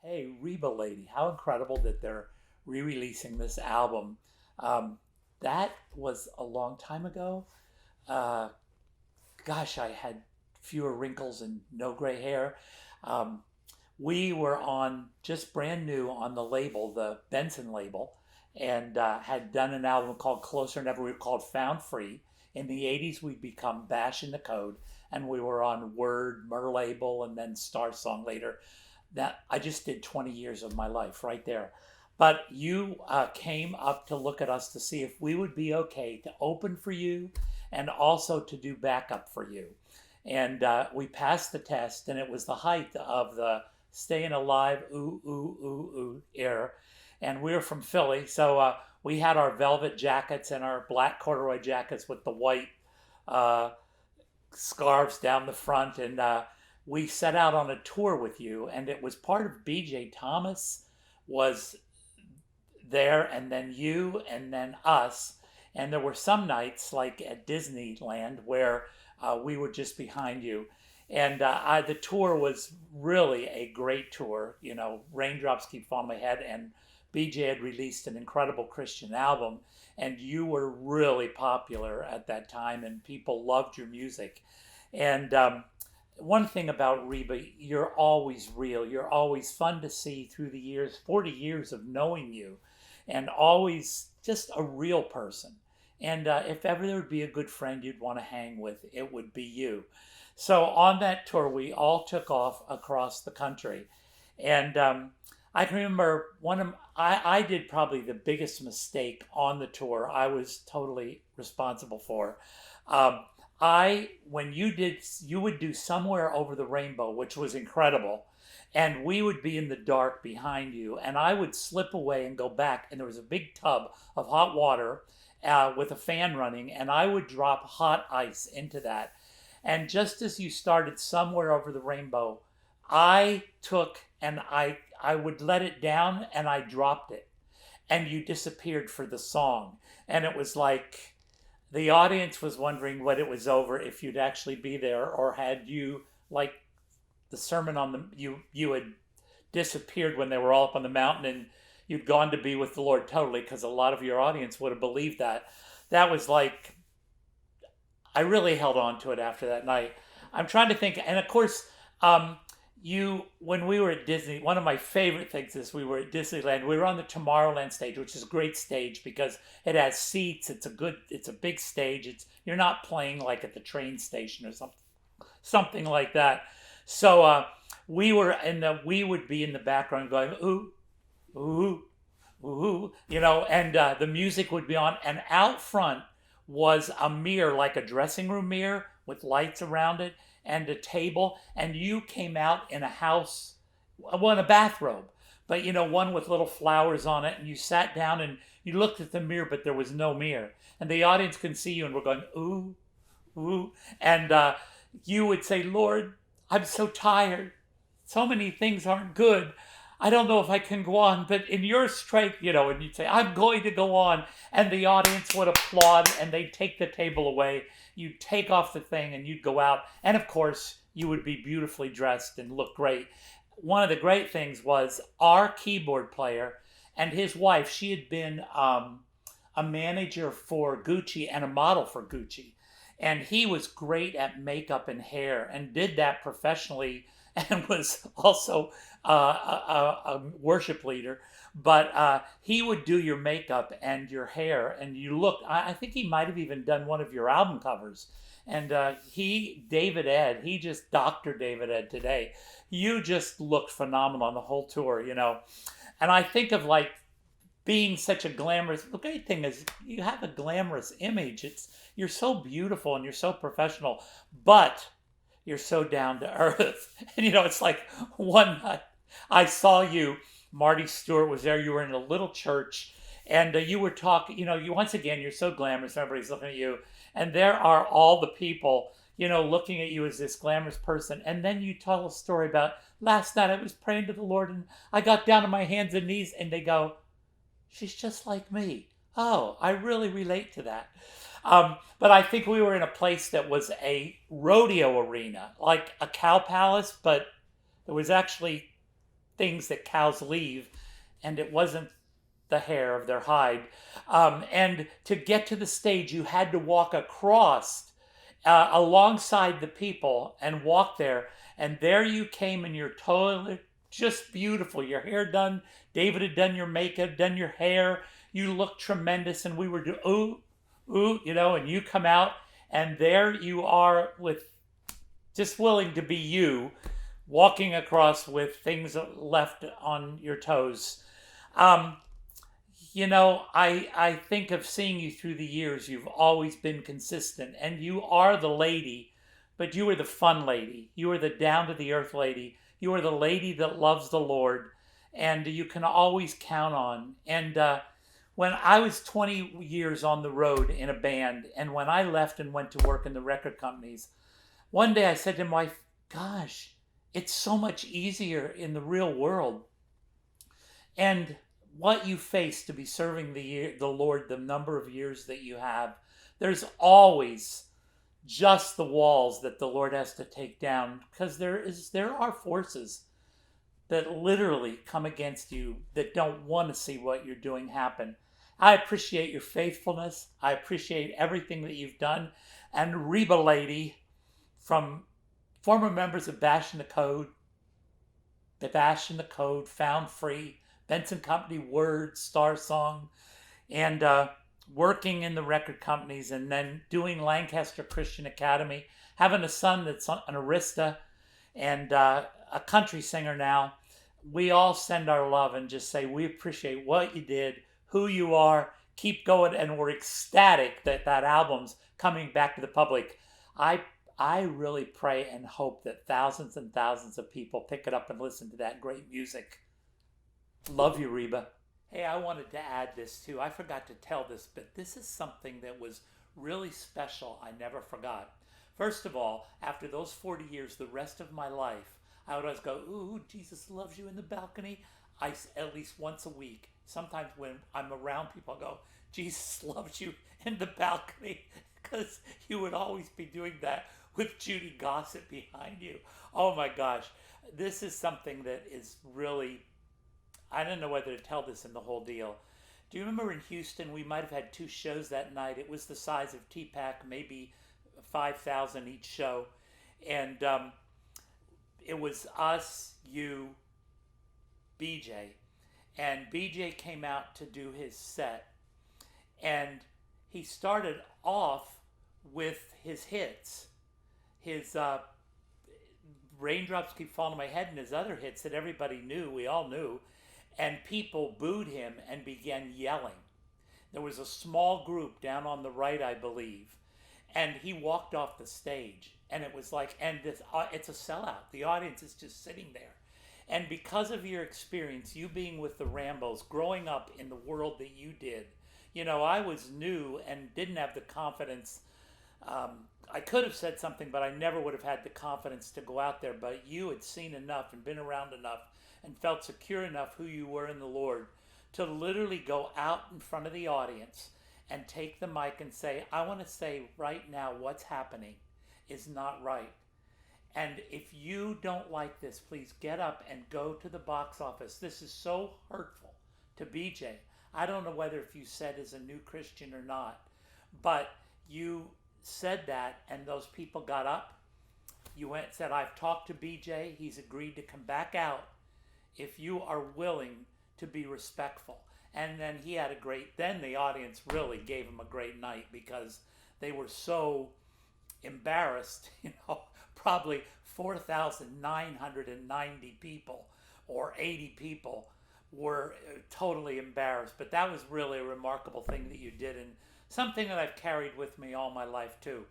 Hey, Reba lady, how incredible that they're re-releasing this album. Um, that was a long time ago. Uh, Gosh, I had fewer wrinkles and no gray hair. Um, we were on just brand new on the label, the Benson label, and had done an album called Closer Never. We were called Found Free. In the 80s, we'd become Bash in the Code, and we were on Word, Myrrh label, and then Star Song later. That I just did 20 years of my life right there. But you came up to look at us to see if we would be okay to open for you and also to do backup for you. And we passed the test, and it was the height of the staying alive, ooh, ooh, ooh, ooh era. And we were from Philly, so we had our velvet jackets and our black corduroy jackets with the white uh, scarves down the front. And we set out on a tour with you, and it was part of BJ Thomas was there, and then you, and then us. And there were some nights, like at Disneyland, where we were just behind you. And the tour was really a great tour. You know, Raindrops Keep Falling on My Head, and BJ had released an incredible Christian album, and you were really popular at that time, and people loved your music. And one thing about Reba, you're always real. You're always fun to see through the years, 40 years of knowing you, and always just a real person. And if ever there would be a good friend you'd want to hang with, it would be you. So on that tour, we all took off across the country. And I can remember I did probably the biggest mistake on the tour I was totally responsible for. Um, when you would do Somewhere Over the Rainbow, which was incredible, and we would be in the dark behind you, and I would slip away and go back, and there was a big tub of hot water with a fan running, and I would drop hot ice into that. And just as you started Somewhere Over the Rainbow, I took and I would let it down, and I dropped it, and you disappeared for the song. And it was like the audience was wondering when it was over if you'd actually be there, or had you, like the sermon on the you had disappeared when they were all up on the mountain, and you'd gone to be with the Lord totally, because a lot of your audience would have believed that. That was like, I really held on to it after that night. I'm trying to think, and of course, you when we were at Disney, one of my favorite things is we were at Disneyland. We were on the Tomorrowland stage, which is a great stage because it has seats. It's a big stage. You're not playing like at the train station or something like that. So we would be in the background going ooh, ooh, ooh, and the music would be on, and out front was a mirror, like a dressing room mirror with lights around it, and a table, and you came out in a house, well, in a bathrobe, but one with little flowers on it, and you sat down and you looked at the mirror, but there was no mirror, and the audience couldn't see you, and we're going ooh, ooh, and you would say, Lord, I'm so tired. So many things aren't good. I don't know if I can go on, but in your strength, and you'd say, I'm going to go on. And the audience would applaud, and they'd take the table away. You'd take off the thing, and you'd go out. And of course, you would be beautifully dressed and look great. One of the great things was our keyboard player and his wife. She had been a manager for Gucci and a model for Gucci. And he was great at makeup and hair, and did that professionally, and was also a worship leader. But he would do your makeup and your hair, and you look. I think he might have even done one of your album covers. And David Ed, he just Dr. David Ed today. You just looked phenomenal on the whole tour. And I think of like being such a glamorous. The great thing is you have a glamorous image. You're so beautiful and you're so professional, but you're so down to earth. And it's like one night I saw you, Marty Stewart was there, you were in a little church, and you were talking, you once again, you're so glamorous, everybody's looking at you, and there are all the people, looking at you as this glamorous person. And then you tell a story about last night I was praying to the Lord, and I got down on my hands and knees, and they go, she's just like me. Oh, I really relate to that. But I think we were in a place that was a rodeo arena, like a cow palace, but there was actually things that cows leave, and it wasn't the hair of their hide. And to get to the stage, you had to walk across alongside the people and walk there. And there you came in your toilet, just beautiful. Your hair done. David had done your makeup, done your hair. You looked tremendous. And we were doing, ooh, ooh, and you come out and there you are with just willing to be you, walking across with things left on your toes. Um, I think of seeing you through the years. You've always been consistent, and you are the lady, but you are the fun lady. You are the down to the earth lady. You are the lady that loves the Lord, and you can always count on. And when I was 20 years on the road in a band, and when I left and went to work in the record companies, one day I said to my wife, "Gosh, it's so much easier in the real world." And what you face to be serving the Lord the number of years that you have, there's always just the walls that the Lord has to take down, because there are forces that literally come against you that don't want to see what you're doing happen. I appreciate your faithfulness. I appreciate everything that you've done. And Reba lady, from former members of Bash in the Code, Found Free, Benson Company, Words, Star Song, and working in the record companies, and then doing Lancaster Christian Academy, having a son that's an arista, and a country singer now. We all send our love and just say we appreciate what you did, who you are, keep going, and we're ecstatic that that album's coming back to the public. I really pray and hope that thousands and thousands of people pick it up and listen to that great music. Love you, Reba. Hey, I wanted to add this too. I forgot to tell this, but this is something that was really special. I never forgot. First of all, after those 40 years, the rest of my life, I would always go, "Ooh, Jesus loves you" in the balcony. At least once a week. Sometimes when I'm around people, I go, "Jesus loves you" in the balcony, because you would always be doing that with Judy Gossett behind you. Oh my gosh. This is something that is really, I don't know whether to tell this in the whole deal. Do you remember in Houston, we might have had 2 shows that night? It was the size of TPAC, maybe 5,000 each show. And it was us, you, BJ. And BJ came out to do his set. And he started off with his hits. His Raindrops Keep Falling on My Head, and his other hits that everybody knew, we all knew. And people booed him and began yelling. There was a small group down on the right, I believe, and he walked off the stage, and it was like, and this, it's a sellout. The audience is just sitting there. And because of your experience, you being with the Rambos, growing up in the world that you did, I was new and didn't have the confidence. I could have said something, but I never would have had the confidence to go out there. But you had seen enough and been around enough and felt secure enough who you were in the Lord to literally go out in front of the audience and take the mic and say, "I want to say right now what's happening is not right. And if you don't like this, please get up and go to the box office. This is so hurtful to BJ." I don't know whether if you said as a new Christian or not, but you said that, and those people got up. You went and said, "I've talked to BJ. He's agreed to come back out if you are willing to be respectful." And then he had then the audience really gave him a great night, because they were so embarrassed. Probably 4,990 people or 80 people were totally embarrassed. But that was really a remarkable thing that you did, and something that I've carried with me all my life too.